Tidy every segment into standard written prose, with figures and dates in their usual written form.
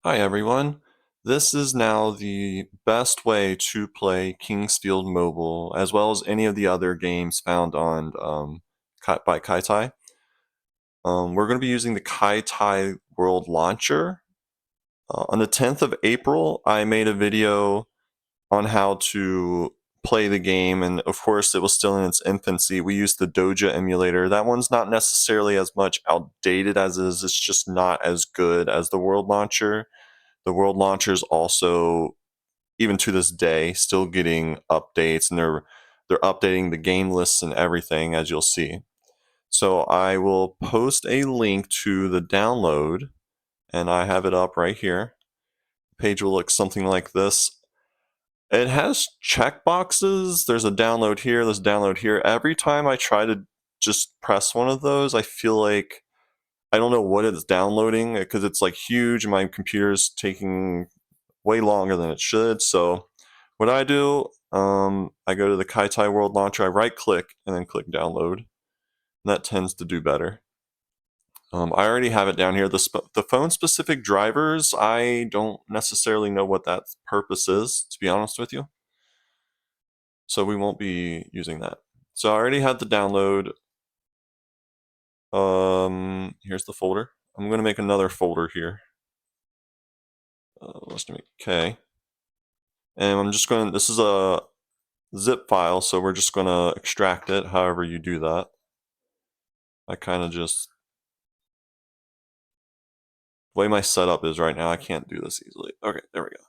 Hi everyone. This is now the best way to play Kingsfield Mobile, as well as any of the other games found on by Keitai. We're going to be using the Keitai World Launcher. On the 10th of April, I made a video on how to play the game, and of course it was still in its infancy. We used the Doja emulator. That one's not necessarily as much outdated as is, it's just not as good as the World Launcher. The World Launcher is also, even to this day, still getting updates, and they're updating the game lists and everything, as you'll see. So I will post a link to the download, and I have it up right here. The page will look something like this. It has checkboxes. There's a download here, there's a download here. Every time I try to just press one of those, I feel like I don't know what it's downloading because it's like huge. My computer's taking way longer than it should. So what I do, I go to the Keitai World Launcher, I right click and then click download. And that tends to do better. I already have it down here. The phone specific drivers, I don't necessarily know what that purpose is, to be honest with you. So we won't be using that. So I already had the download. Here's the folder. I'm going to make another folder here. Let's make K. And I'm just going to, this is a zip file, so we're just going to extract it however you do that. I kind of just, the way my setup is right now, I can't do this easily. Okay, there we go.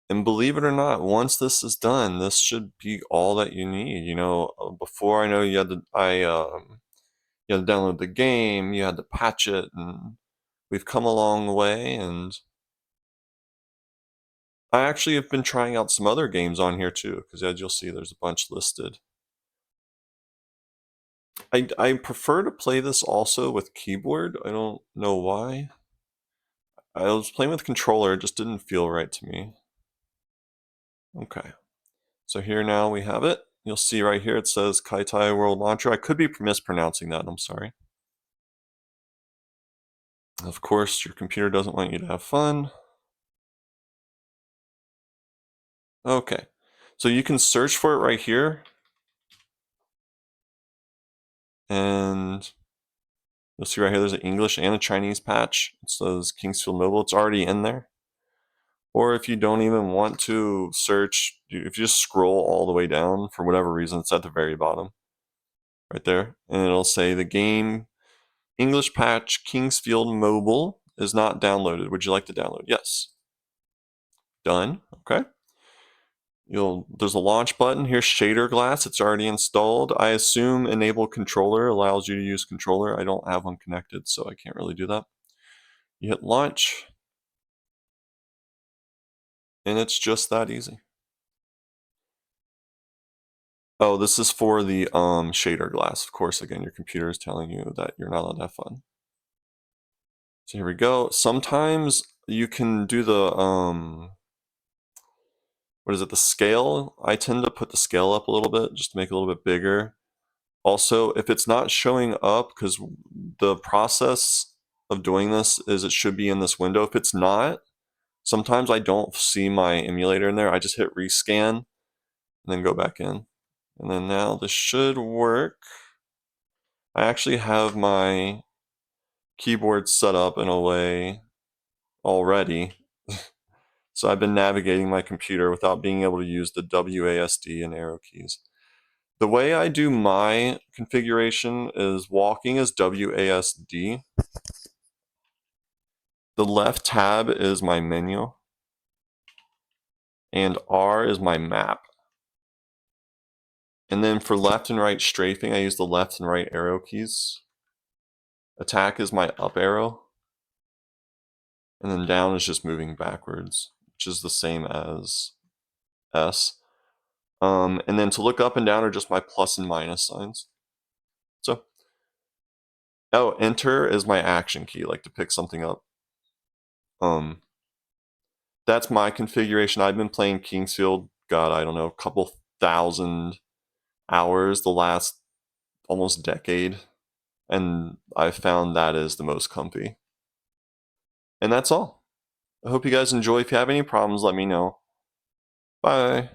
And believe it or not, once this is done, this should be all that you need. You know, before I know you had to, you had to download the game, you had to patch it, and we've come a long way. And I actually have been trying out some other games on here too, because as you'll see, there's a bunch listed. I prefer to play this also with keyboard. I don't know why. I was playing with controller, it just didn't feel right to me. Okay. So here now we have it. You'll see right here it says Keitai World Launcher. I could be mispronouncing that, I'm sorry. Of course, your computer doesn't want you to have fun. Okay. So you can search for it right here. And you'll see right here there's an English and a Chinese patch. It says Kingsfield Mobile. It's already in there. Or if you don't even want to search, if you just scroll all the way down for whatever reason, it's at the very bottom. Right there. And it'll say the game English patch Kingsfield Mobile is not downloaded. Would you like to download? Yes. Done. Okay. There's a launch button. Here's shader glass. It's already installed. I assume enable controller allows you to use controller. I don't have one connected, so I can't really do that. You hit launch, and it's just that easy. Oh, this is for the shader glass. Of course, again, your computer is telling you that you're not allowed to have fun. So here we go. Sometimes you can do the what is it, the scale? I tend to put the scale up a little bit just to make it a little bit bigger. Also, if it's not showing up, because the process of doing this is it should be in this window. If it's not, sometimes I don't see my emulator in there. I just hit rescan and then go back in. And then now this should work. I actually have my keyboard set up in a way already. So I've been navigating my computer without being able to use the WASD and arrow keys. The way I do my configuration is walking is WASD. The left tab is my menu. And R is my map. And then for left and right strafing, I use the left and right arrow keys. Attack is my up arrow. And then down is just moving backwards, which is the same as S. And then to look up and down are just my plus and minus signs. So, oh, enter is my action key, like to pick something up. That's my configuration. I've been playing Kingsfield. got, I don't know, a couple thousand hours the last almost decade, and I found that is the most comfy. And that's all. I hope you guys enjoy. If you have any problems, let me know. Bye.